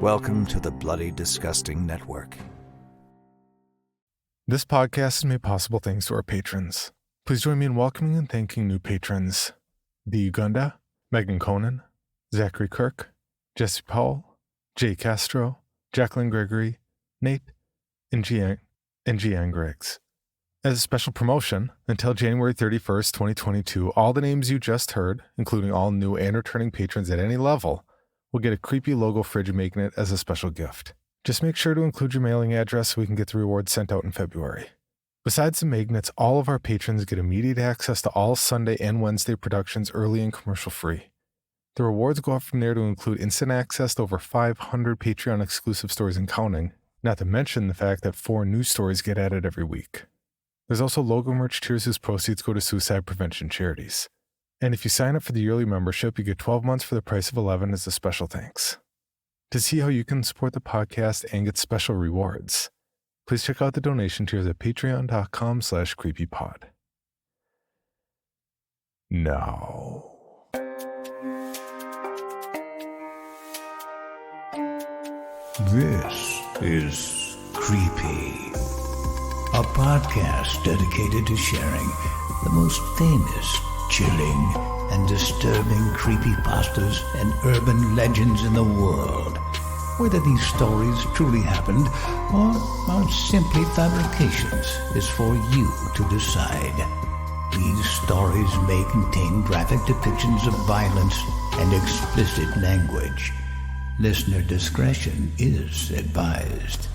Welcome to the Bloody Disgusting Network. This podcast is made possible thanks to our patrons. Please join me in welcoming and thanking new patrons: The Uganda, Megan Conan, Zachary Kirk, Jesse Powell, Jay Castro, Jacqueline Gregory, Nate, and Gian Griggs. As a special promotion, until January 31st, 2022, all the names you just heard, including all new and returning patrons at any level, will get a creepy logo fridge magnet as a special gift. Just make sure to include your mailing address so we can get the rewards sent out in February. Besides the magnets, all of our patrons get immediate access to all Sunday and Wednesday productions early and commercial free. The rewards go up from there to include instant access to over 500 Patreon exclusive stories and counting, not to mention the fact that 4 new stories get added every week. There's also logo merch tiers whose proceeds go to suicide prevention charities. And if you sign up for the yearly membership, you get 12 months for the price of 11 as a special thanks. To see how you can support the podcast and get special rewards, please check out the donation tiers at patreon.com/creepypod. Now, this is Creepy, a podcast dedicated to sharing the most famous, chilling, and disturbing creepypastas and urban legends in the world. Whether these stories truly happened or are simply fabrications is for you to decide. These stories may contain graphic depictions of violence and explicit language. Listener discretion is advised.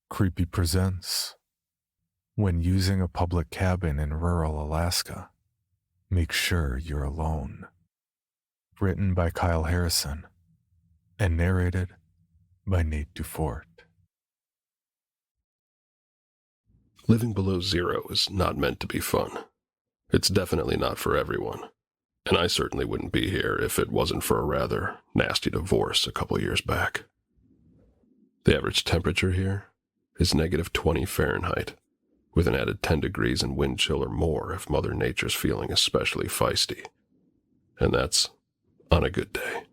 Creepy presents When Using a Public Cabin in Rural Alaska, Make Sure You're Alone. Written by Kyle Harrison and narrated by Nate Dufort. Living below zero is not meant to be fun. It's definitely not for everyone. And I certainly wouldn't be here if it wasn't for a rather nasty divorce a couple years back. The average temperature here is -20 Fahrenheit, with an added 10 degrees in wind chill or more if Mother Nature's feeling especially feisty. And that's on a good day.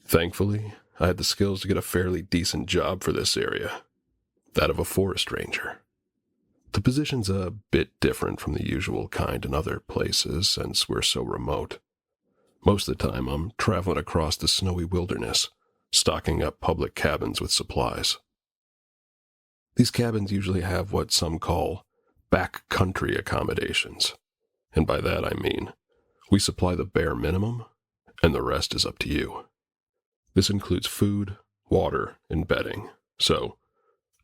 Thankfully, I had the skills to get a fairly decent job for this area, that of a forest ranger. The position's a bit different from the usual kind in other places since we're so remote. Most of the time, I'm traveling across the snowy wilderness, stocking up public cabins with supplies. These cabins usually have what some call backcountry accommodations, and by that I mean we supply the bare minimum, and the rest is up to you. This includes food, water, and bedding, so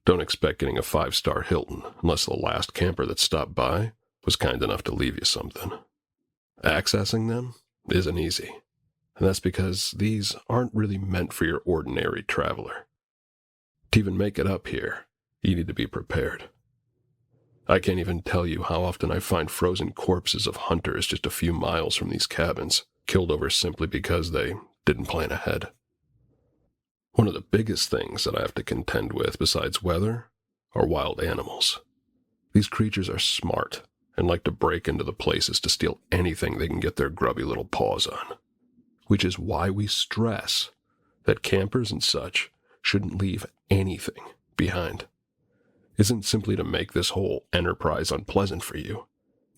don't expect getting a 5-star Hilton unless the last camper that stopped by was kind enough to leave you something. Accessing them isn't easy, and that's because these aren't really meant for your ordinary traveler. To even make it up here, you need to be prepared. I can't even tell you how often I find frozen corpses of hunters just a few miles from these cabins, killed over simply because they didn't plan ahead. One of the biggest things that I have to contend with besides weather are wild animals. These creatures are smart and like to break into the places to steal anything they can get their grubby little paws on, which is why we stress that campers and such shouldn't leave anything behind. Isn't simply to make this whole enterprise unpleasant for you.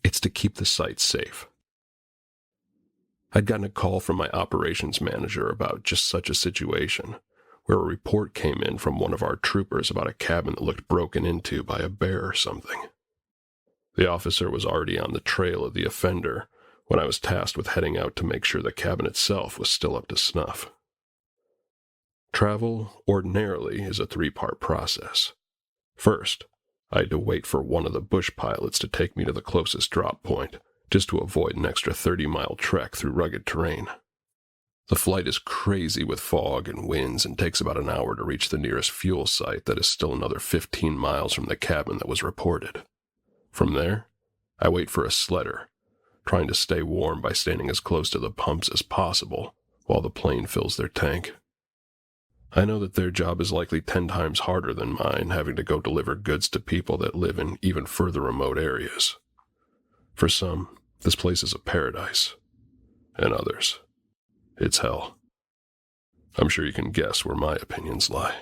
It's to keep the site safe. I'd gotten a call from my operations manager about just such a situation, where a report came in from one of our troopers about a cabin that looked broken into by a bear or something. The officer was already on the trail of the offender when I was tasked with heading out to make sure the cabin itself was still up to snuff. Travel, ordinarily, is a 3-part process. First, I had to wait for one of the bush pilots to take me to the closest drop point, just to avoid an extra 30-mile trek through rugged terrain. The flight is crazy with fog and winds and takes about an hour to reach the nearest fuel site that is still another 15 miles from the cabin that was reported. From there, I wait for a sledder, trying to stay warm by standing as close to the pumps as possible while the plane fills their tank. I know that their job is likely 10 times harder than mine, having to go deliver goods to people that live in even further remote areas. For some, this place is a paradise. and others. It's hell. I'm sure you can guess where my opinions lie.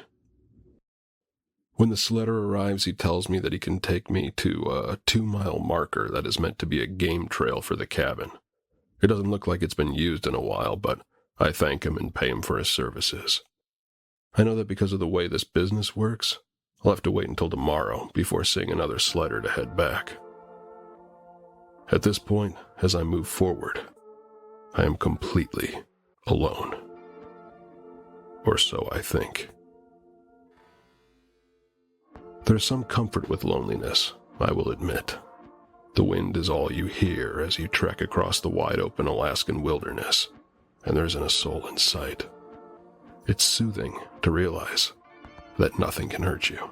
When the sledder arrives, he tells me that he can take me to a 2-mile marker that is meant to be a game trail for the cabin. It doesn't look like it's been used in a while, but I thank him and pay him for his services. I know that because of the way this business works, I'll have to wait until tomorrow before seeing another sledder to head back. At this point, as I move forward, I am completely alone. Or so I think. There's some comfort with loneliness, I will admit. The wind is all you hear as you trek across the wide-open Alaskan wilderness, and there isn't a soul in sight. It's soothing to realize that nothing can hurt you.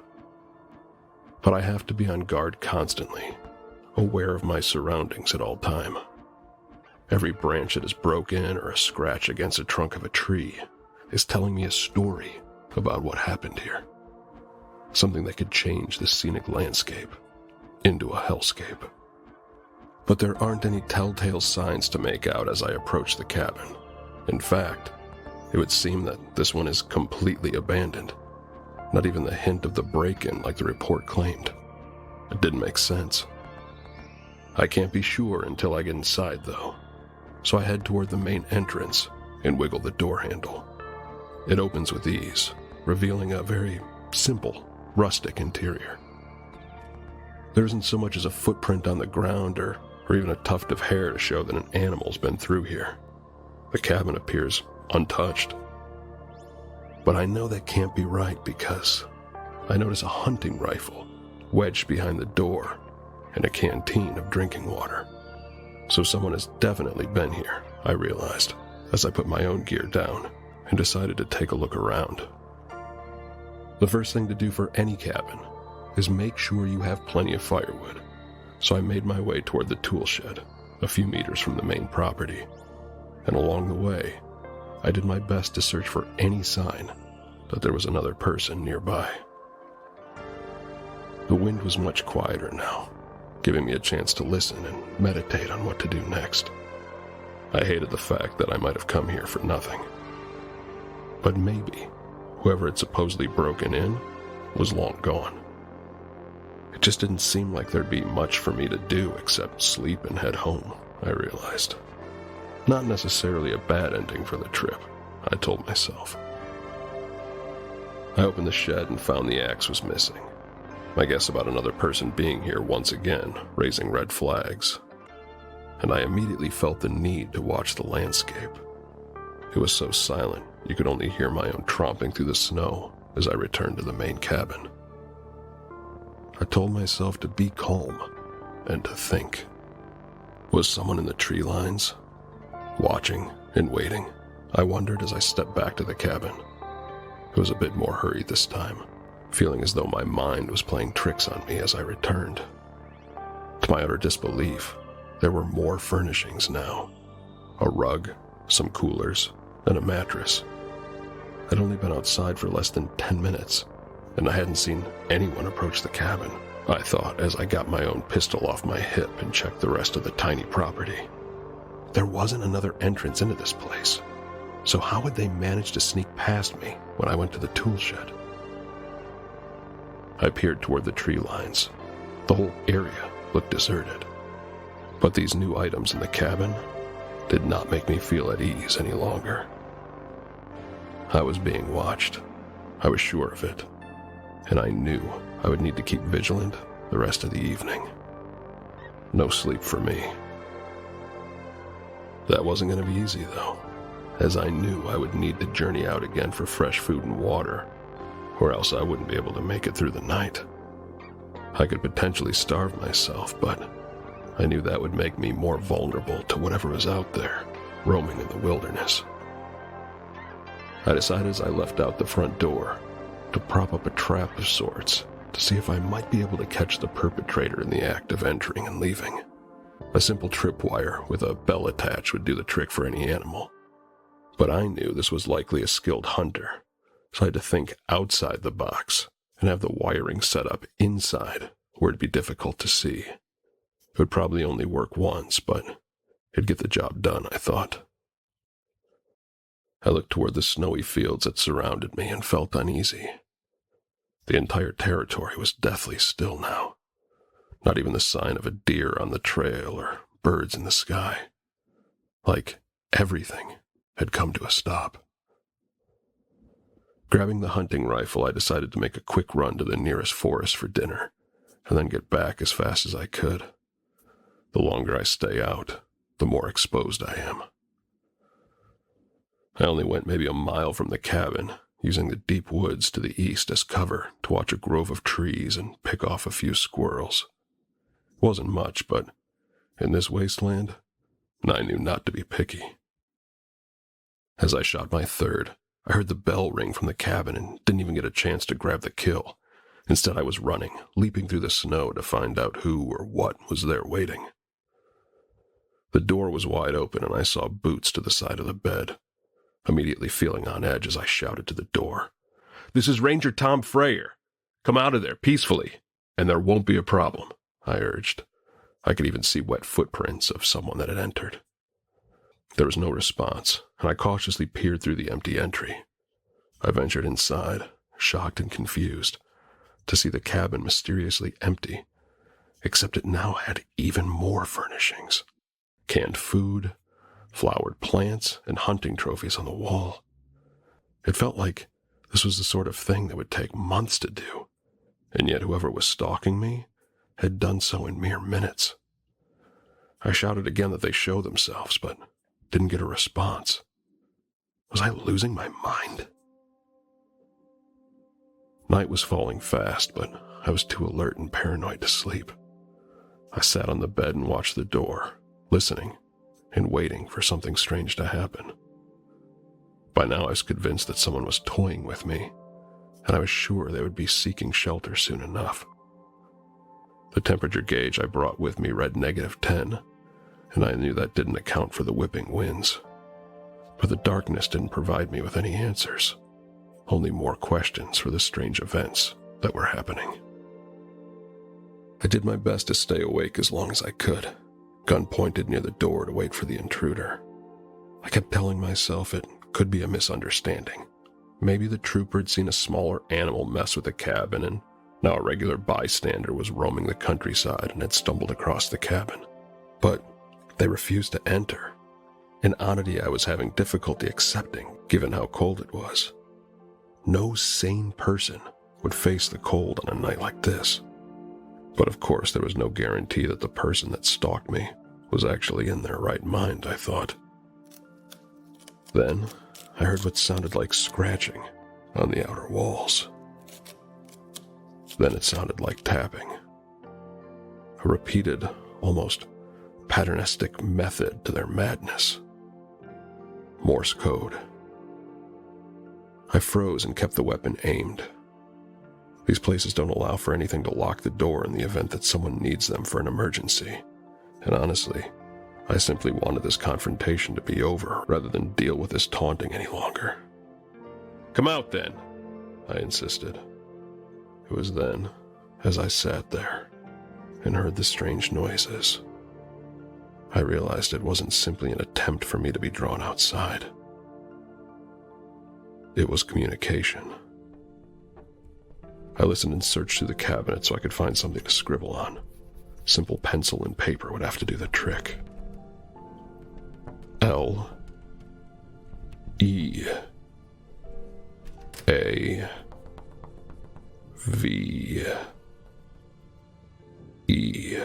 But I have to be on guard constantly, aware of my surroundings at all time. Every branch that is broken or a scratch against the trunk of a tree is telling me a story about what happened here. Something that could change the scenic landscape into a hellscape. But there aren't any telltale signs to make out as I approach the cabin. In fact, it would seem that this one is completely abandoned. Not even the hint of the break-in like the report claimed. It didn't make sense. I can't be sure until I get inside, though. So I head toward the main entrance and wiggle the door handle. It opens with ease, revealing a very simple, rustic interior. There isn't so much as a footprint on the ground or even a tuft of hair to show that an animal's been through here. The cabin appears untouched. But I know that can't be right because I notice a hunting rifle wedged behind the door and a canteen of drinking water. So someone has definitely been here, I realized, as I put my own gear down and decided to take a look around. The first thing to do for any cabin is make sure you have plenty of firewood, so I made my way toward the tool shed, a few meters from the main property, and along the way, I did my best to search for any sign that there was another person nearby. The wind was much quieter now, giving me a chance to listen and meditate on what to do next. I hated the fact that I might have come here for nothing. But maybe whoever had supposedly broken in was long gone. It just didn't seem like there'd be much for me to do except sleep and head home, I realized. Not necessarily a bad ending for the trip, I told myself. I opened the shed and found the axe was missing. My guess about another person being here once again, raising red flags. And I immediately felt the need to watch the landscape. It was so silent, you could only hear my own tromping through the snow as I returned to the main cabin. I told myself to be calm and to think. Was someone in the tree lines? Watching and waiting, I wondered as I stepped back to the cabin. It was a bit more hurried this time, feeling as though my mind was playing tricks on me as I returned. To my utter disbelief, there were more furnishings now. A rug, some coolers, and a mattress. I'd only been outside for less than 10 minutes, and I hadn't seen anyone approach the cabin, I thought as I got my own pistol off my hip and checked the rest of the tiny property. There wasn't another entrance into this place, so how would they manage to sneak past me when I went to the tool shed? I peered toward the tree lines. The whole area looked deserted. But these new items in the cabin did not make me feel at ease any longer. I was being watched. I was sure of it. And I knew I would need to keep vigilant the rest of the evening. No sleep for me. That wasn't going to be easy, though, as I knew I would need to journey out again for fresh food and water, or else I wouldn't be able to make it through the night. I could potentially starve myself, but I knew that would make me more vulnerable to whatever was out there, roaming in the wilderness. I decided as I left out the front door to prop up a trap of sorts to see if I might be able to catch the perpetrator in the act of entering and leaving. A simple tripwire with a bell attached would do the trick for any animal. But I knew this was likely a skilled hunter, so I had to think outside the box and have the wiring set up inside where it'd be difficult to see. It would probably only work once, but it'd get the job done, I thought. I looked toward the snowy fields that surrounded me and felt uneasy. The entire territory was deathly still now. Not even the sign of a deer on the trail or birds in the sky. Like everything had come to a stop. Grabbing the hunting rifle, I decided to make a quick run to the nearest forest for dinner, and then get back as fast as I could. The longer I stay out, the more exposed I am. I only went maybe a mile from the cabin, using the deep woods to the east as cover to watch a grove of trees and pick off a few squirrels. It wasn't much, but in this wasteland, I knew not to be picky. As I shot my third, I heard the bell ring from the cabin and didn't even get a chance to grab the kill. Instead, I was running, leaping through the snow to find out who or what was there waiting. The door was wide open and I saw boots to the side of the bed. Immediately feeling on edge as I shouted to the door, "This is Ranger Tom Freyer. Come out of there peacefully, and there won't be a problem," I urged. I could even see wet footprints of someone that had entered. There was no response, and I cautiously peered through the empty entry. I ventured inside, shocked and confused, to see the cabin mysteriously empty, except it now had even more furnishings. Canned food, flowered plants, and hunting trophies on the wall. It felt like this was the sort of thing that would take months to do, and yet whoever was stalking me had done so in mere minutes. I shouted again that they show themselves, but didn't get a response. Was I losing my mind? Night was falling fast, but I was too alert and paranoid to sleep. I sat on the bed and watched the door, listening and waiting for something strange to happen. By now I was convinced that someone was toying with me, and I was sure they would be seeking shelter soon enough. The temperature gauge I brought with me read -10, and I knew that didn't account for the whipping winds. But the darkness didn't provide me with any answers, only more questions for the strange events that were happening. I did my best to stay awake as long as I could, gun pointed near the door to wait for the intruder. I kept telling myself it could be a misunderstanding. Maybe the trooper had seen a smaller animal mess with the cabin, and now a regular bystander was roaming the countryside and had stumbled across the cabin. But they refused to enter, an oddity I was having difficulty accepting given how cold it was. No sane person would face the cold on a night like this. But of course there was no guarantee that the person that stalked me was actually in their right mind, I thought. Then I heard what sounded like scratching on the outer walls. Then it sounded like tapping. A repeated, almost patternistic method to their madness. Morse code. I froze and kept the weapon aimed. These places don't allow for anything to lock the door in the event that someone needs them for an emergency. And honestly, I simply wanted this confrontation to be over rather than deal with this taunting any longer. "Come out then," I insisted. It was then, as I sat there and heard the strange noises, I realized it wasn't simply an attempt for me to be drawn outside. It was communication. I listened and searched through the cabinet so I could find something to scribble on. Simple pencil and paper would have to do the trick. L E A V E.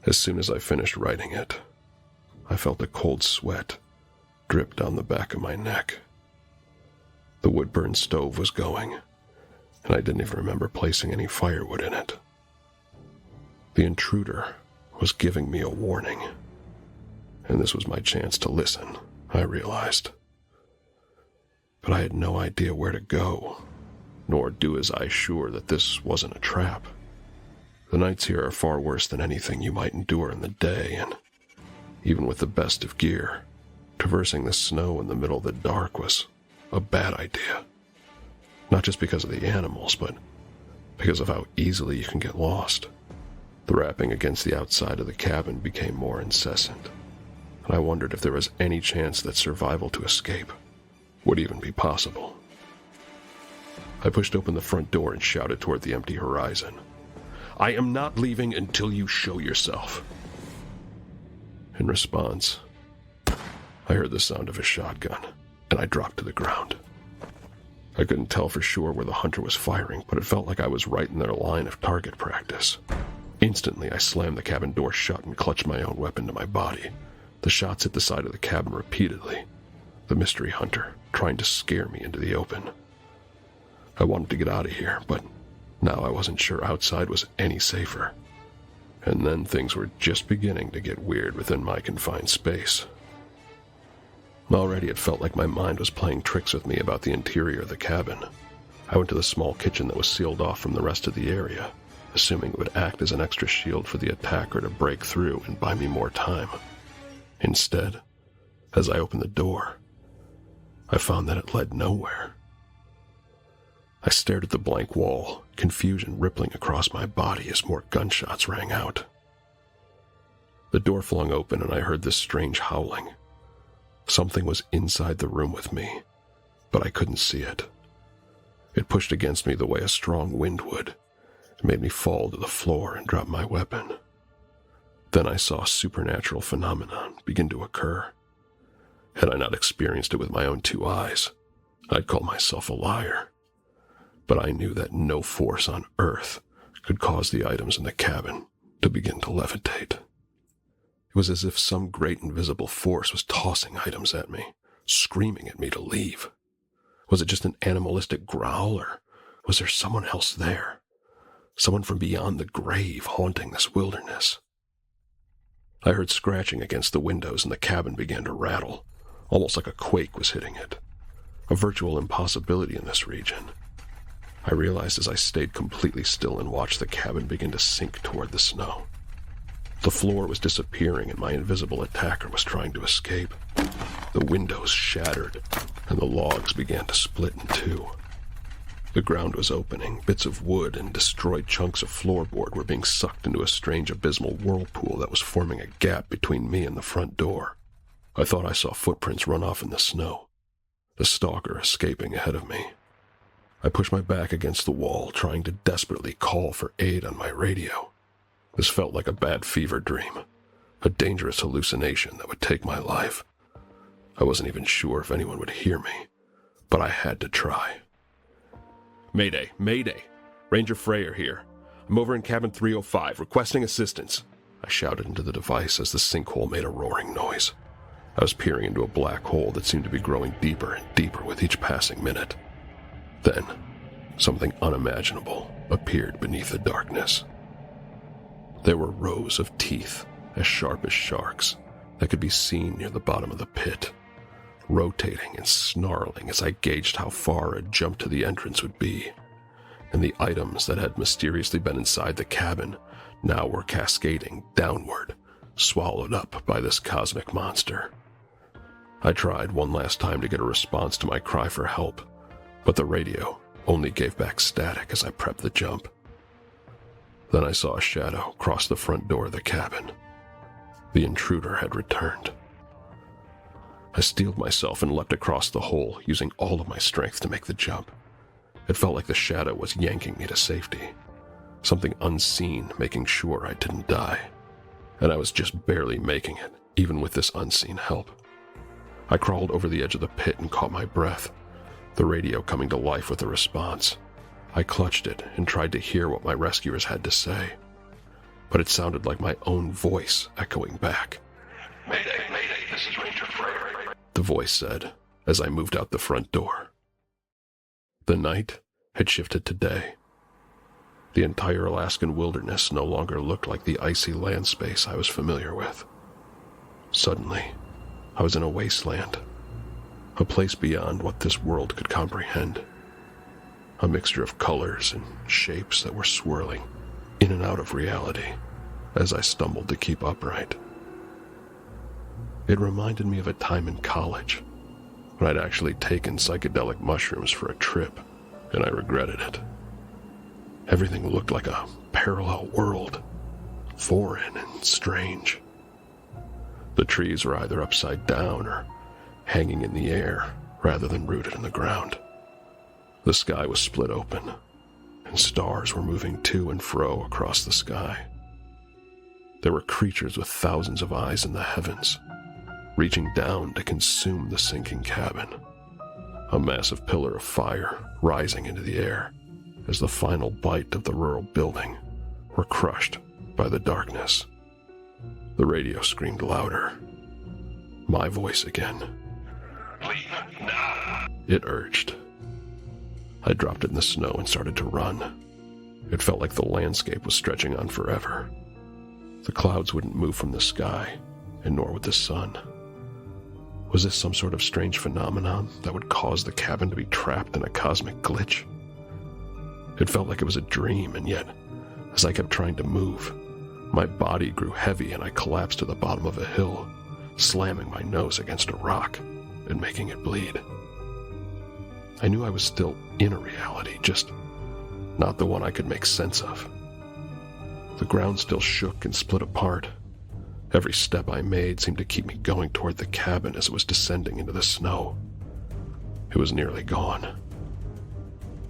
As soon as I finished writing it, I felt a cold sweat drip down the back of my neck. The wood-burn stove was going, and I didn't even remember placing any firewood in it. The intruder was giving me a warning, and this was my chance to listen, I realized. But I had no idea where to go, nor do as I sure that this wasn't a trap. The nights here are far worse than anything you might endure in the day, and even with the best of gear, traversing the snow in the middle of the dark was a bad idea. Not just because of the animals, but because of how easily you can get lost. The rapping against the outside of the cabin became more incessant. and I wondered if there was any chance that survival to escape would even be possible. I pushed open the front door and shouted toward the empty horizon. "I am not leaving until you show yourself." In response, I heard the sound of a shotgun, and I dropped to the ground. I couldn't tell for sure where the hunter was firing, but it felt like I was right in their line of target practice. Instantly, I slammed the cabin door shut and clutched my own weapon to my body. The shots hit the side of the cabin repeatedly, the mystery hunter trying to scare me into the open. I wanted to get out of here, but now I wasn't sure outside was any safer. And then things were just beginning to get weird within my confined space. Already it felt like my mind was playing tricks with me about the interior of the cabin. I went to the small kitchen that was sealed off from the rest of the area, assuming it would act as an extra shield for the attacker to break through and buy me more time. Instead, as I opened the door, I found that it led nowhere. I stared at the blank wall, confusion rippling across my body as more gunshots rang out. The door flung open and I heard this strange howling. Something was inside the room with me, but I couldn't see it. It pushed against me the way a strong wind would. It made me fall to the floor and drop my weapon. Then I saw a supernatural phenomenon begin to occur. Had I not experienced it with my own two eyes, I'd call myself a liar. But I knew that no force on earth could cause the items in the cabin to begin to levitate. It was as if some great invisible force was tossing items at me, screaming at me to leave. Was it just an animalistic growl, or was there someone else there? Someone from beyond the grave haunting this wilderness? I heard scratching against the windows and the cabin began to rattle, almost like a quake was hitting it. A virtual impossibility in this region. I realized as I stayed completely still and watched the cabin begin to sink toward the snow. The floor was disappearing and my invisible attacker was trying to escape. The windows shattered and the logs began to split in two. The ground was opening, bits of wood and destroyed chunks of floorboard were being sucked into a strange abysmal whirlpool that was forming a gap between me and the front door. I thought I saw footprints run off in the snow, the stalker escaping ahead of me. I pushed my back against the wall, trying to desperately call for aid on my radio. This felt like a bad fever dream, a dangerous hallucination that would take my life. I wasn't even sure if anyone would hear me, but I had to try. "Mayday, Mayday! Ranger Freyer here. I'm over in cabin 305, requesting assistance," I shouted into the device as the sinkhole made a roaring noise. I was peering into a black hole that seemed to be growing deeper and deeper with each passing minute. Then, something unimaginable appeared beneath the darkness. There were rows of teeth, as sharp as sharks, that could be seen near the bottom of the pit, rotating and snarling as I gauged how far a jump to the entrance would be. And the items that had mysteriously been inside the cabin now were cascading downward, swallowed up by this cosmic monster. I tried one last time to get a response to my cry for help, but the radio only gave back static as I prepped the jump. Then I saw a shadow cross the front door of the cabin. The intruder had returned. I steeled myself and leapt across the hole, using all of my strength to make the jump. It felt like the shadow was yanking me to safety, something unseen making sure I didn't die. And I was just barely making it, even with this unseen help. I crawled over the edge of the pit and caught my breath, the radio coming to life with a response. I clutched it and tried to hear what my rescuers had to say, but it sounded like my own voice echoing back. "Mayday, Mayday, this is Ranger Freyer," the voice said as I moved out the front door. The night had shifted to day. The entire Alaskan wilderness no longer looked like the icy land space I was familiar with. Suddenly, I was in a wasteland, a place beyond what this world could comprehend. A mixture of colors and shapes that were swirling in and out of reality as I stumbled to keep upright. It reminded me of a time in college when I'd actually taken psychedelic mushrooms for a trip, and I regretted it. Everything looked like a parallel world, foreign and strange. The trees were either upside down or hanging in the air rather than rooted in the ground. The sky was split open, and stars were moving to and fro across the sky. There were creatures with thousands of eyes in the heavens, reaching down to consume the sinking cabin. A massive pillar of fire rising into the air as the final bite of the rural building were crushed by the darkness. The radio screamed louder. My voice again. "Leave now," it urged. I dropped it in the snow and started to run. It felt like the landscape was stretching on forever. The clouds wouldn't move from the sky, and nor would the sun. Was this some sort of strange phenomenon that would cause the cabin to be trapped in a cosmic glitch? It felt like it was a dream, and yet, as I kept trying to move, my body grew heavy and I collapsed to the bottom of a hill, slamming my nose against a rock and making it bleed. I knew I was still in a reality, just not the one I could make sense of. The ground still shook and split apart. Every step I made seemed to keep me going toward the cabin as it was descending into the snow. It was nearly gone.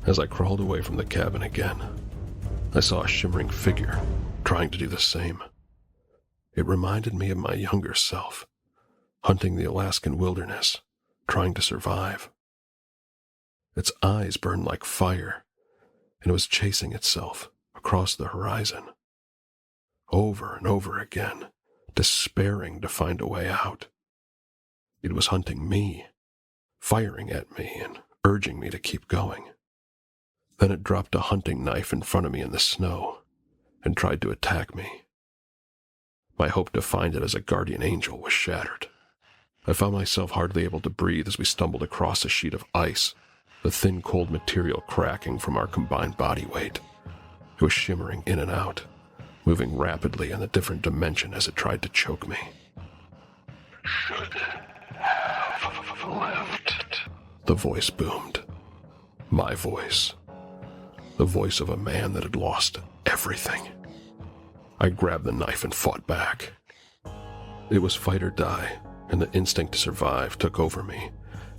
As I crawled away from the cabin again, I saw a shimmering figure trying to do the same. It reminded me of my younger self, hunting the Alaskan wilderness, trying to survive. Its eyes burned like fire, and it was chasing itself across the horizon. Over and over again, despairing to find a way out. It was hunting me, firing at me and urging me to keep going. Then it dropped a hunting knife in front of me in the snow and tried to attack me. My hope to find it as a guardian angel was shattered. I found myself hardly able to breathe as we stumbled across a sheet of ice, the thin, cold material cracking from our combined body weight. It was shimmering in and out, moving rapidly in a different dimension as it tried to choke me. "Should have left," the voice boomed. My voice. The voice of a man that had lost everything. I grabbed the knife and fought back. It was fight or die, and the instinct to survive took over me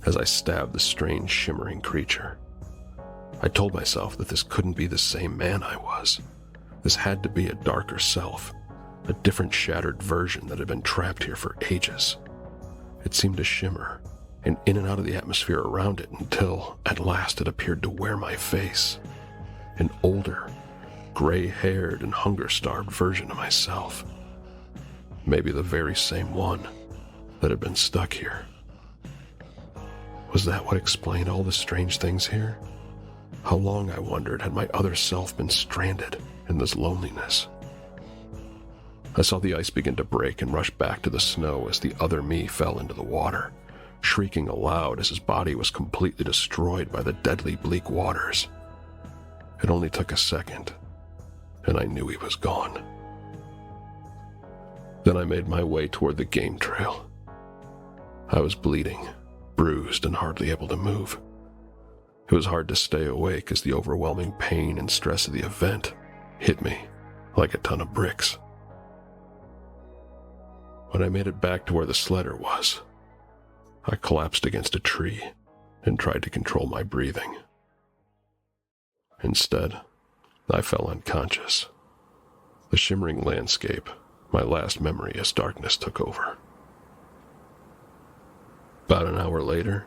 as I stabbed the strange, shimmering creature. I told myself that this couldn't be the same man I was. This had to be a darker self, a different shattered version that had been trapped here for ages. It seemed to shimmer, and in and out of the atmosphere around it until, at last, it appeared to wear my face. An older, gray-haired and hunger-starved version of myself. Maybe the very same one that had been stuck here. Was that what explained all the strange things here? How long, I wondered, had my other self been stranded in this loneliness? I saw the ice begin to break and rush back to the snow as the other me fell into the water, shrieking aloud as his body was completely destroyed by the deadly bleak waters. It only took a second, and I knew he was gone. Then I made my way toward the game trail. I was bleeding, bruised, and hardly able to move. It was hard to stay awake as the overwhelming pain and stress of the event hit me like a ton of bricks. When I made it back to where the sledder was, I collapsed against a tree and tried to control my breathing. Instead, I fell unconscious. The shimmering landscape, my last memory as darkness took over. About an hour later,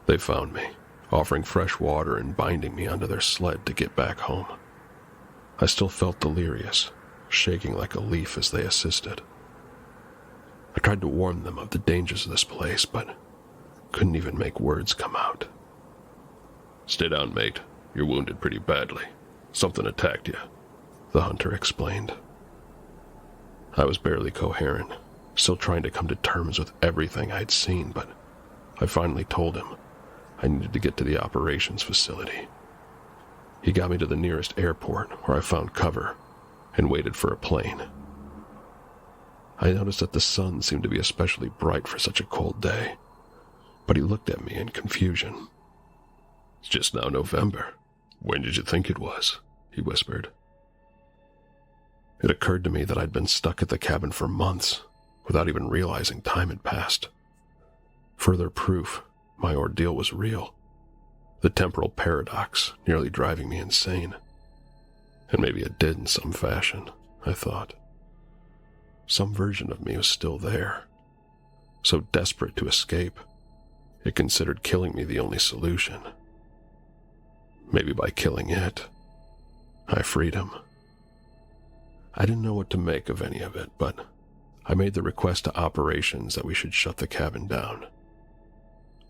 they found me, offering fresh water and binding me onto their sled to get back home. I still felt delirious, shaking like a leaf as they assisted. I tried to warn them of the dangers of this place, but couldn't even make words come out. "Stay down, mate. You're wounded pretty badly. Something attacked you," the hunter explained. I was barely coherent, still trying to come to terms with everything I'd seen, but I finally told him I needed to get to the operations facility. He got me to the nearest airport, where I found cover and waited for a plane. I noticed that the sun seemed to be especially bright for such a cold day, but he looked at me in confusion. "It's just now November. When did you think it was?" he whispered. It occurred to me that I'd been stuck at the cabin for months, without even realizing time had passed. Further proof my ordeal was real. The temporal paradox nearly driving me insane. And maybe it did in some fashion, I thought. Some version of me was still there, so desperate to escape, it considered killing me the only solution. Maybe by killing it, I freed him. I didn't know what to make of any of it, but I made the request to operations that we should shut the cabin down.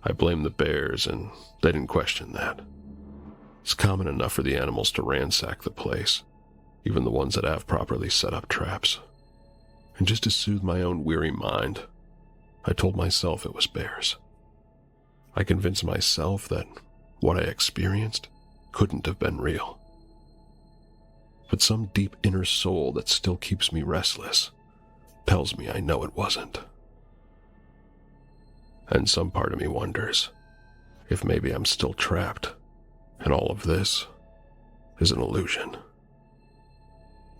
I blamed the bears, and they didn't question that. It's common enough for the animals to ransack the place, even the ones that have properly set up traps. And just to soothe my own weary mind, I told myself it was bears. I convinced myself that what I experienced couldn't have been real. But some deep inner soul that still keeps me restless tells me I know it wasn't. And some part of me wonders if maybe I'm still trapped, and all of this is an illusion.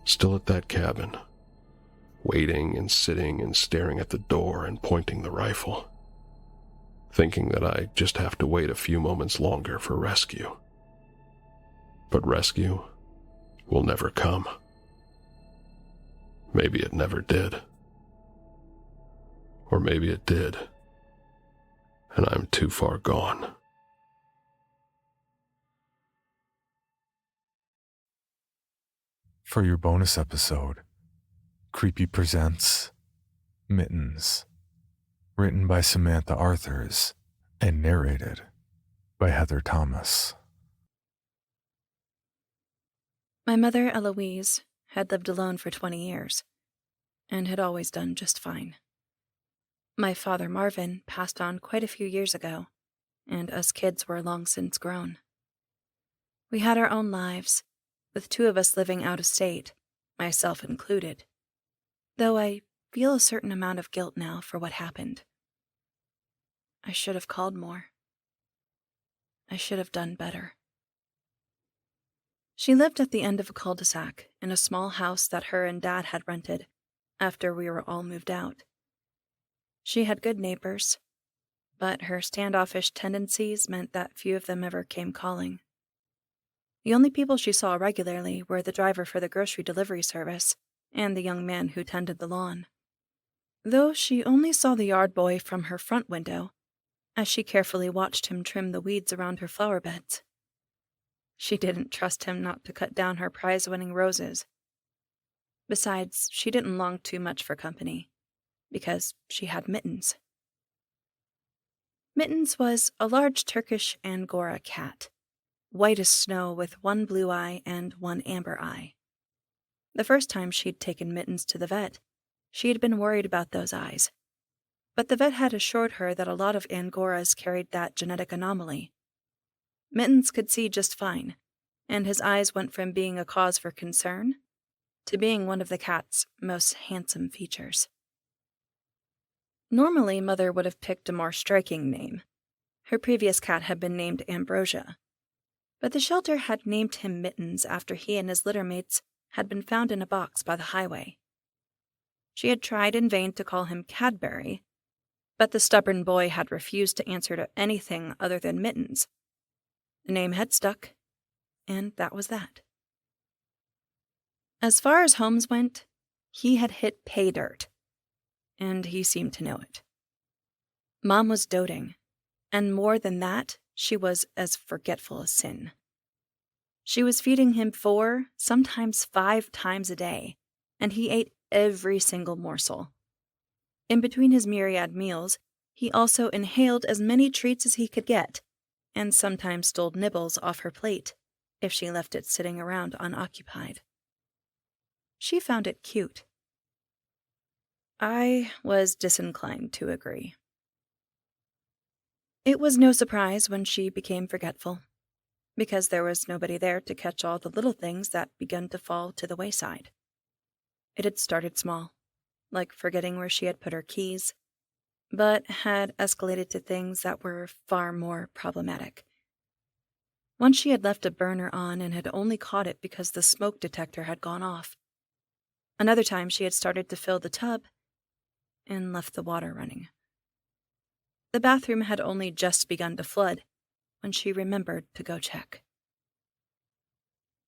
Still at that cabin, waiting and sitting and staring at the door and pointing the rifle, thinking that I just have to wait a few moments longer for rescue. But rescue will never come. Maybe it never did. Or maybe it did, and I'm too far gone. For your bonus episode, Creepy presents Mittens, written by Samantha Arthurs and narrated by Heather Thomas. My mother, Eloise, had lived alone for 20 years and had always done just fine. My father, Marvin, passed on quite a few years ago, and us kids were long since grown. We had our own lives, with 2 of us living out of state, myself included, though I feel a certain amount of guilt now for what happened. I should have called more. I should have done better. She lived at the end of a cul-de-sac in a small house that her and Dad had rented after we were all moved out. She had good neighbors, but her standoffish tendencies meant that few of them ever came calling. The only people she saw regularly were the driver for the grocery delivery service and the young man who tended the lawn, though she only saw the yard boy from her front window as she carefully watched him trim the weeds around her flower beds. She didn't trust him not to cut down her prize-winning roses. Besides, she didn't long too much for company, because she had Mittens. Mittens was a large Turkish Angora cat, white as snow with 1 blue eye and 1 amber eye. The first time she'd taken Mittens to the vet, she had been worried about those eyes, but the vet had assured her that a lot of Angoras carried that genetic anomaly. Mittens could see just fine, and his eyes went from being a cause for concern to being one of the cat's most handsome features. Normally, Mother would have picked a more striking name. Her previous cat had been named Ambrosia, but the shelter had named him Mittens after he and his littermates had been found in a box by the highway. She had tried in vain to call him Cadbury, but the stubborn boy had refused to answer to anything other than Mittens. The name had stuck, and that was that. As far as homes went, he had hit pay dirt, and he seemed to know it. Mom was doting, and more than that, she was as forgetful as sin. She was feeding him 4, sometimes 5 times a day, and he ate every single morsel. In between his myriad meals, he also inhaled as many treats as he could get, and sometimes stole nibbles off her plate if she left it sitting around unoccupied. She found it cute. I was disinclined to agree. It was no surprise when she became forgetful, because there was nobody there to catch all the little things that began to fall to the wayside. It had started small, like forgetting where she had put her keys, but had escalated to things that were far more problematic. Once she had left a burner on and had only caught it because the smoke detector had gone off. Another time she had started to fill the tub and left the water running. The bathroom had only just begun to flood when she remembered to go check.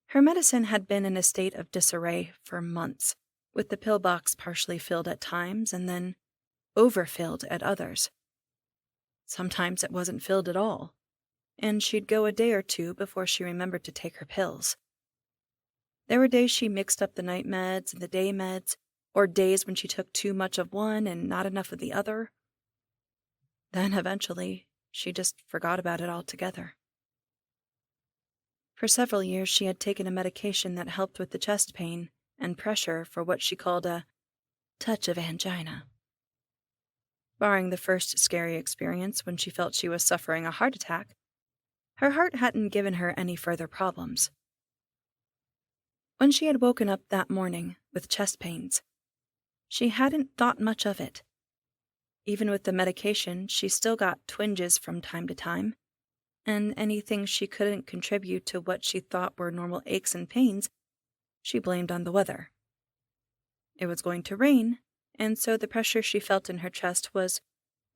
Her medicine had been in a state of disarray for months, with the pill box partially filled at times and then overfilled at others. Sometimes it wasn't filled at all, and she'd go a day or two before she remembered to take her pills. There were days she mixed up the night meds and the day meds, or days when she took too much of one and not enough of the other. Then eventually, she just forgot about it altogether. For several years, she had taken a medication that helped with the chest pain and pressure for what she called a touch of angina. Barring the first scary experience when she felt she was suffering a heart attack, her heart hadn't given her any further problems. When she had woken up that morning with chest pains, she hadn't thought much of it. Even with the medication, she still got twinges from time to time, and anything she couldn't contribute to what she thought were normal aches and pains, she blamed on the weather. It was going to rain, and so the pressure she felt in her chest was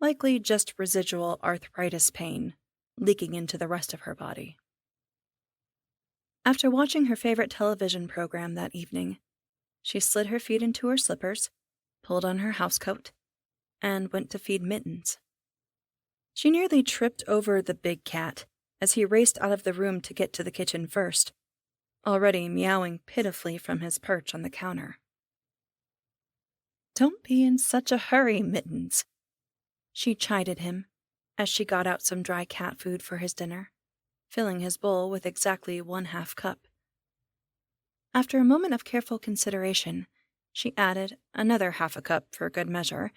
likely just residual arthritis pain leaking into the rest of her body. After watching her favorite television program that evening, she slid her feet into her slippers, pulled on her housecoat, and went to feed Mittens. She nearly tripped over the big cat as he raced out of the room to get to the kitchen first, already meowing pitifully from his perch on the counter. "Don't be in such a hurry, Mittens," she chided him as she got out some dry cat food for his dinner, filling his bowl with exactly 1/2 cup. After a moment of careful consideration, she added another 1/2 cup for good measure,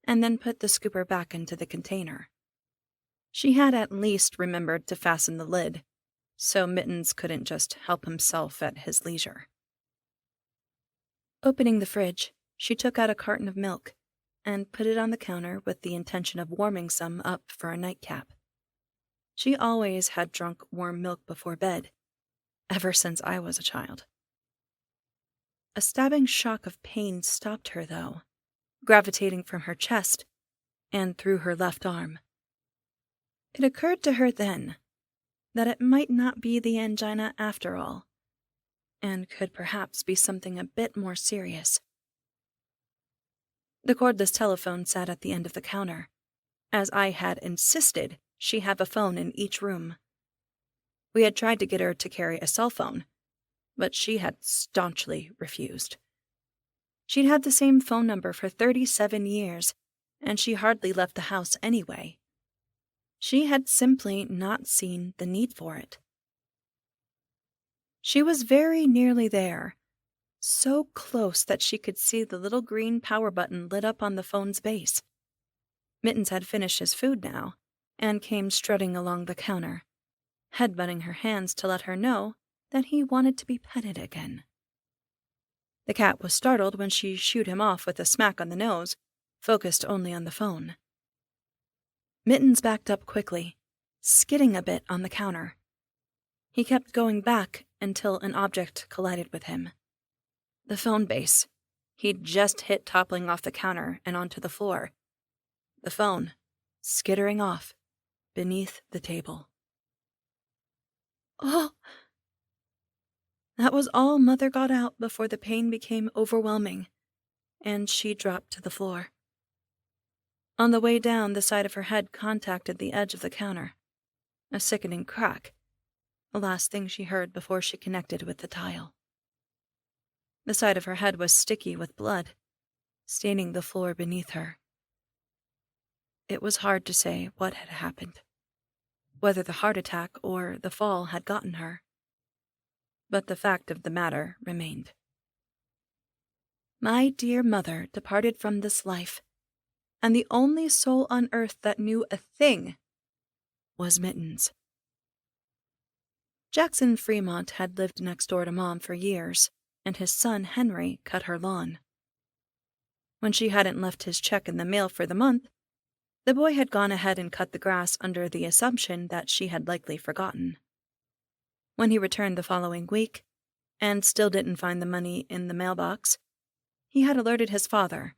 and then put the scooper back into the container. She had at least remembered to fasten the lid, so Mittens couldn't just help himself at his leisure. Opening the fridge, she took out a carton of milk and put it on the counter with the intention of warming some up for a nightcap. She always had drunk warm milk before bed, ever since I was a child. A stabbing shock of pain stopped her, though, gravitating from her chest and through her left arm. It occurred to her then that it might not be the angina after all, and could perhaps be something a bit more serious. The cordless telephone sat at the end of the counter, as I had insisted she have a phone in each room. We had tried to get her to carry a cell phone, but she had staunchly refused. She'd had the same phone number for 37 years, and she hardly left the house anyway. She had simply not seen the need for it. She was very nearly there, so close that she could see the little green power button lit up on the phone's base. Mittens had finished his food now, and came strutting along the counter, headbutting her hands to let her know that he wanted to be petted again. The cat was startled when she shooed him off with a smack on the nose, focused only on the phone. Mittens backed up quickly, skidding a bit on the counter. He kept going back until an object collided with him. The phone base. He'd just hit toppling off the counter and onto the floor. The phone, skittering off, beneath the table. "Oh!" That was all Mother got out before the pain became overwhelming, and she dropped to the floor. On the way down, the side of her head contacted the edge of the counter. A sickening crack, the last thing she heard before she connected with the tile. The side of her head was sticky with blood, staining the floor beneath her. It was hard to say what had happened, whether the heart attack or the fall had gotten her. But the fact of the matter remained. My dear mother departed from this life, and the only soul on earth that knew a thing was Mittens. Jackson Fremont had lived next door to Mom for years, and his son Henry cut her lawn. When she hadn't left his check in the mail for the month, the boy had gone ahead and cut the grass under the assumption that she had likely forgotten. When he returned the following week, and still didn't find the money in the mailbox, he had alerted his father,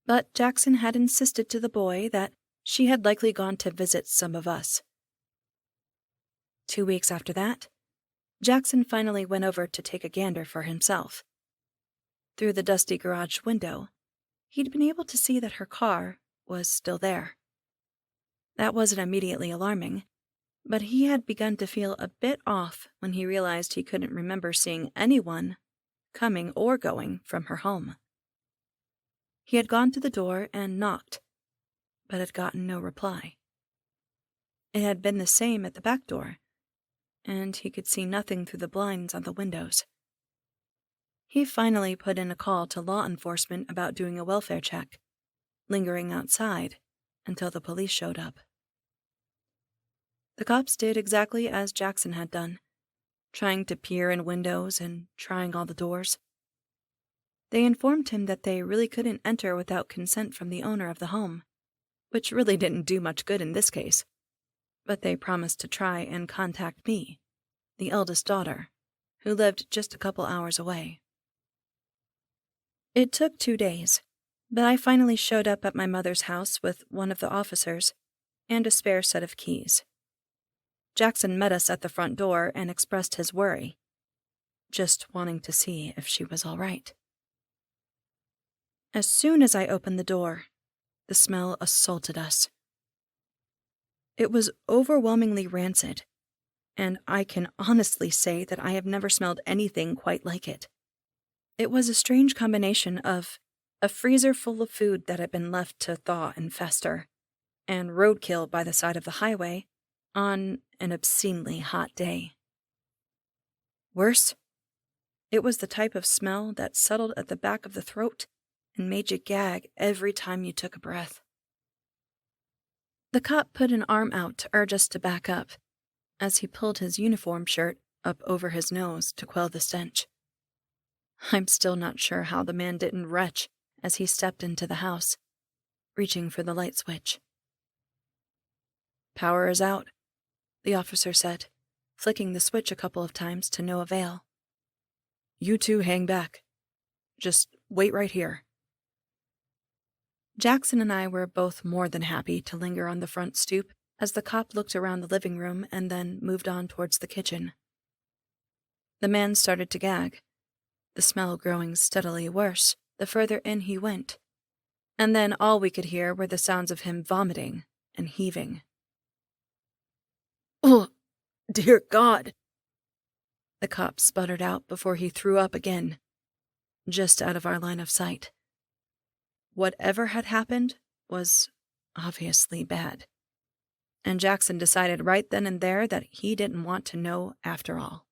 But Jackson had insisted to the boy that she had likely gone to visit some of us. 2 weeks after that, Jackson finally went over to take a gander for himself. Through the dusty garage window, he'd been able to see that her car was still there. That wasn't immediately alarming, but he had begun to feel a bit off when he realized he couldn't remember seeing anyone coming or going from her home. He had gone to the door and knocked, but had gotten no reply. It had been the same at the back door, and he could see nothing through the blinds on the windows. He finally put in a call to law enforcement about doing a welfare check, lingering outside until the police showed up. The cops did exactly as Jackson had done, trying to peer in windows and trying all the doors. They informed him that they really couldn't enter without consent from the owner of the home, which really didn't do much good in this case, but they promised to try and contact me, the eldest daughter, who lived just a couple hours away. It took 2 days, but I finally showed up at my mother's house with one of the officers and a spare set of keys. Jackson met us at the front door and expressed his worry, just wanting to see if she was all right. As soon as I opened the door, the smell assaulted us. It was overwhelmingly rancid, and I can honestly say that I have never smelled anything quite like it. It was a strange combination of a freezer full of food that had been left to thaw and fester, and roadkill by the side of the highway on an obscenely hot day. Worse, it was the type of smell that settled at the back of the throat and made you gag every time you took a breath. The cop put an arm out to urge us to back up, as he pulled his uniform shirt up over his nose to quell the stench. I'm still not sure how the man didn't retch as he stepped into the house, reaching for the light switch. "Power is out," the officer said, flicking the switch a couple of times to no avail. "You two hang back. Just wait right here." Jackson and I were both more than happy to linger on the front stoop as the cop looked around the living room and then moved on towards the kitchen. The man started to gag, the smell growing steadily worse the further in he went, and then all we could hear were the sounds of him vomiting and heaving. "Oh, dear God," the cop sputtered out before he threw up again, just out of our line of sight. Whatever had happened was obviously bad, and Jackson decided right then and there that he didn't want to know after all.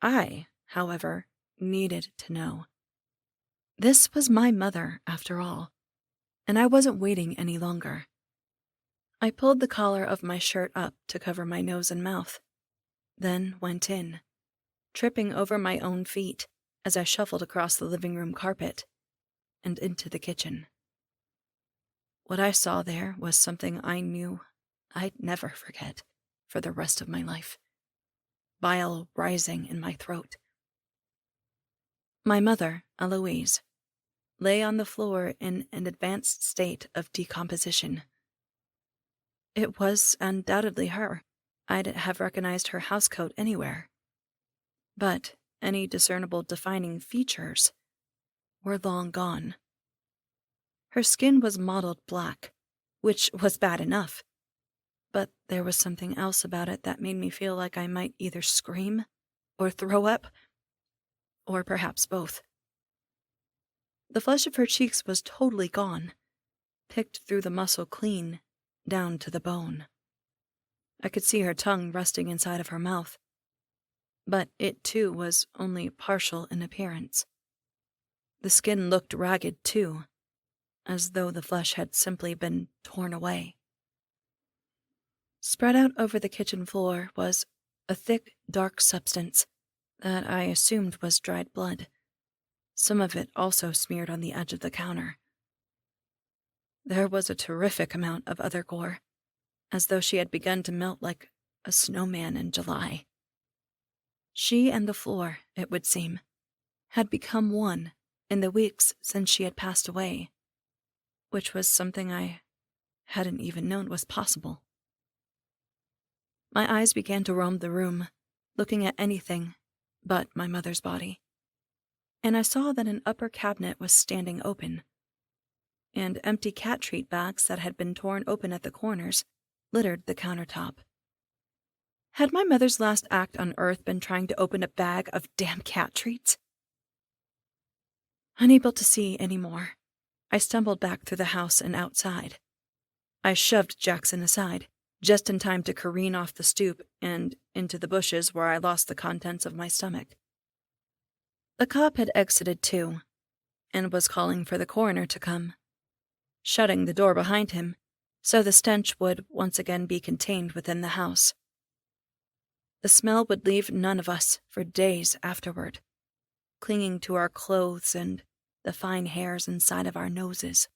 I, however, needed to know. This was my mother, after all, and I wasn't waiting any longer. I pulled the collar of my shirt up to cover my nose and mouth, then went in, tripping over my own feet as I shuffled across the living room carpet and into the kitchen. What I saw there was something I knew I'd never forget for the rest of my life. Bile rising in my throat. My mother, Eloise, lay on the floor in an advanced state of decomposition. It was undoubtedly her. I'd have recognized her housecoat anywhere. But any discernible defining features were long gone. Her skin was mottled black, which was bad enough, but there was something else about it that made me feel like I might either scream or throw up, or perhaps both. The flesh of her cheeks was totally gone, picked through the muscle clean, down to the bone. I could see her tongue resting inside of her mouth, but it too was only partial in appearance. The skin looked ragged too, as though the flesh had simply been torn away. Spread out over the kitchen floor was a thick, dark substance that I assumed was dried blood, some of it also smeared on the edge of the counter. There was a terrific amount of other gore, as though she had begun to melt like a snowman in July. She and the floor, it would seem, had become one in the weeks since she had passed away, which was something I hadn't even known was possible. My eyes began to roam the room, looking at anything but my mother's body, and I saw that an upper cabinet was standing open, and empty cat treat bags that had been torn open at the corners littered the countertop. Had my mother's last act on Earth been trying to open a bag of damn cat treats? Unable to see any more, I stumbled back through the house and outside. I shoved Jackson aside, just in time to careen off the stoop and into the bushes where I lost the contents of my stomach. The cop had exited too, and was calling for the coroner to come, shutting the door behind him so the stench would once again be contained within the house. The smell would leave none of us for days afterward, clinging to our clothes and the fine hairs inside of our noses.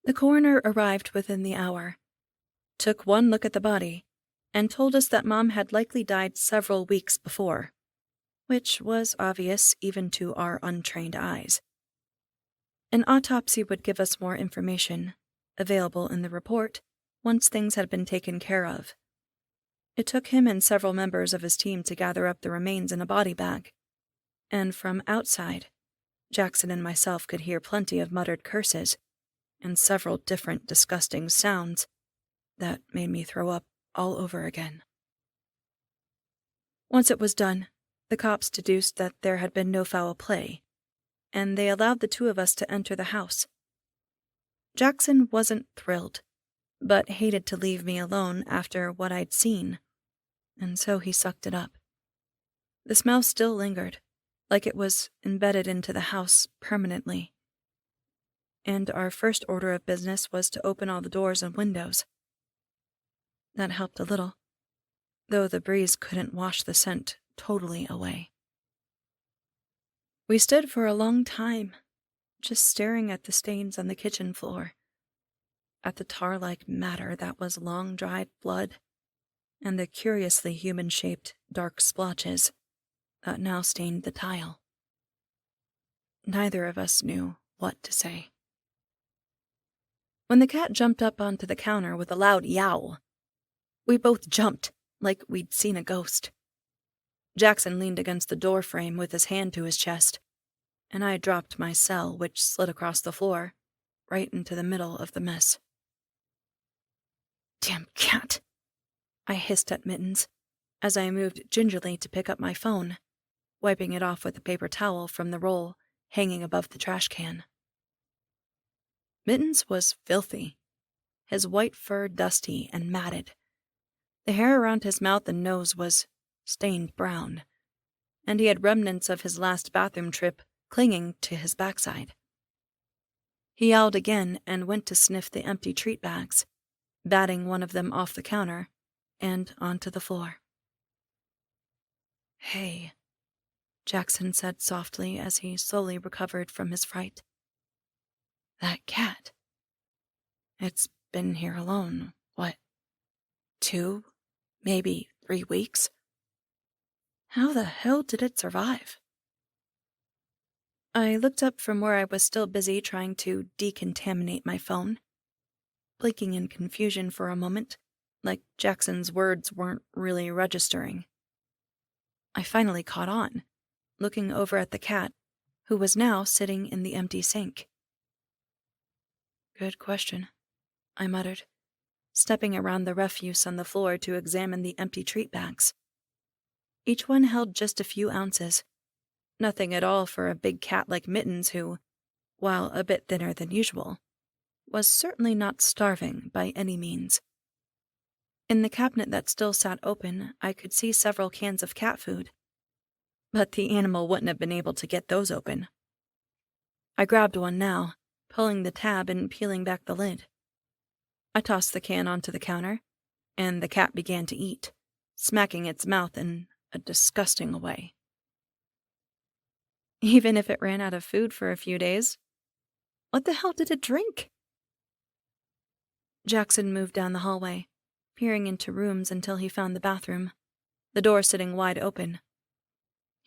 The coroner arrived within the hour, took one look at the body, and told us that Mom had likely died several weeks before, which was obvious even to our untrained eyes. An autopsy would give us more information, available in the report, once things had been taken care of. It took him and several members of his team to gather up the remains in a body bag, and from outside, Jackson and myself could hear plenty of muttered curses and several different disgusting sounds that made me throw up all over again. Once it was done, the cops deduced that there had been no foul play, and they allowed the two of us to enter the house. Jackson wasn't thrilled, but hated to leave me alone after what I'd seen, and so he sucked it up. The smell still lingered, like it was embedded into the house permanently. And our first order of business was to open all the doors and windows. That helped a little, though the breeze couldn't wash the scent totally away. We stood for a long time, just staring at the stains on the kitchen floor, at the tar-like matter that was long-dried blood, and the curiously human-shaped dark splotches that now stained the tile. Neither of us knew what to say. When the cat jumped up onto the counter with a loud yowl, we both jumped like we'd seen a ghost. Jackson leaned against the door frame with his hand to his chest, and I dropped my cell, which slid across the floor, right into the middle of the mess. "Damn cat!" I hissed at Mittens, as I moved gingerly to pick up my phone, wiping it off with a paper towel from the roll hanging above the trash can. Mittens was filthy, his white fur dusty and matted. The hair around his mouth and nose was stained brown, and he had remnants of his last bathroom trip clinging to his backside. He yowled again and went to sniff the empty treat bags, batting one of them off the counter and onto the floor. "Hey," Jackson said softly as he slowly recovered from his fright. "That cat. It's been here alone, what, 2, maybe 3 weeks? How the hell did it survive?" I looked up from where I was still busy trying to decontaminate my phone, blinking in confusion for a moment, like Jackson's words weren't really registering. I finally caught on, looking over at the cat, who was now sitting in the empty sink. "Good question," I muttered, stepping around the refuse on the floor to examine the empty treat bags. Each one held just a few ounces, nothing at all for a big cat like Mittens who, while a bit thinner than usual, was certainly not starving by any means. In the cabinet that still sat open, I could see several cans of cat food, but the animal wouldn't have been able to get those open. I grabbed one now, pulling the tab and peeling back the lid. I tossed the can onto the counter, and the cat began to eat, smacking its mouth in a disgusting way. Even if it ran out of food for a few days, what the hell did it drink? Jackson moved down the hallway, peering into rooms until he found the bathroom, the door sitting wide open.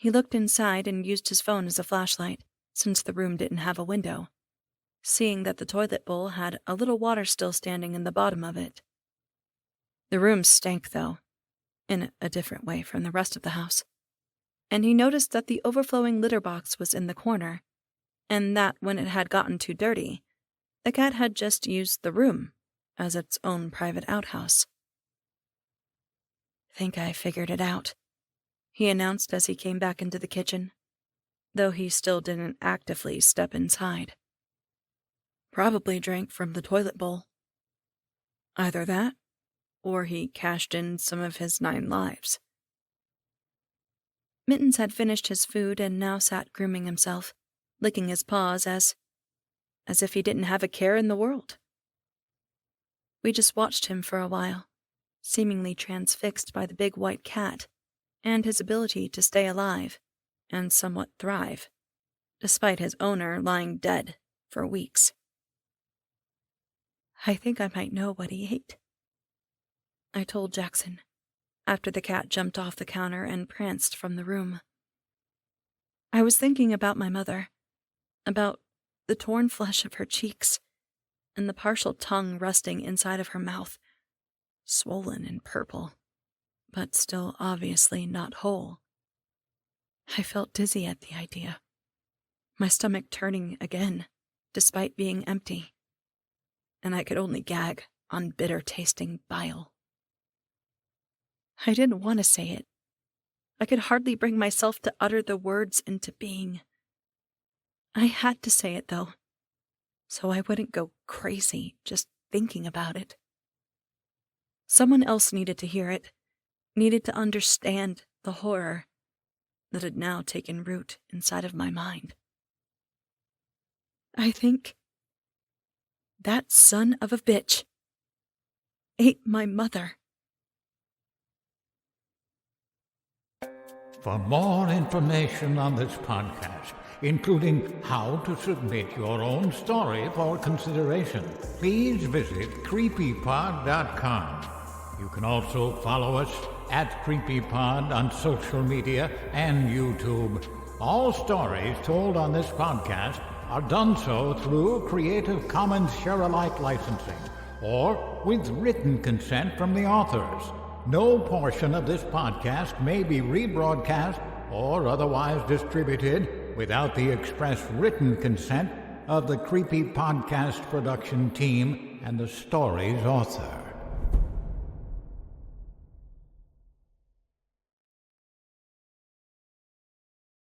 He looked inside and used his phone as a flashlight, since the room didn't have a window, seeing that the toilet bowl had a little water still standing in the bottom of it. The room stank, though, in a different way from the rest of the house, and he noticed that the overflowing litter box was in the corner, and that when it had gotten too dirty, the cat had just used the room as its own private outhouse. "Think I figured it out," he announced as he came back into the kitchen, though he still didn't actively step inside. "Probably drank from the toilet bowl. Either that, or he cashed in some of his 9 lives." Mittens had finished his food and now sat grooming himself, licking his paws as if he didn't have a care in the world. We just watched him for a while, seemingly transfixed by the big white cat and his ability to stay alive and somewhat thrive, despite his owner lying dead for weeks. "I think I might know what he ate," I told Jackson, after the cat jumped off the counter and pranced from the room. I was thinking about my mother, about the torn flesh of her cheeks, and the partial tongue rusting inside of her mouth, swollen and purple, but still obviously not whole. I felt dizzy at the idea, my stomach turning again, despite being empty, and I could only gag on bitter-tasting bile. I didn't want to say it. I could hardly bring myself to utter the words into being. I had to say it, though, so I wouldn't go crazy just thinking about it. Someone else needed to hear it, needed to understand the horror that had now taken root inside of my mind. I think that son of a bitch ate my mother. For more information on this podcast, including how to submit your own story for consideration, please visit creepypod.com. You can also follow us at CreepyPod on social media and YouTube. All stories told on this podcast are done so through Creative Commons Share-alike licensing or with written consent from the authors. No portion of this podcast may be rebroadcast or otherwise distributed without the express written consent of the Creepy Podcast production team and the story's author.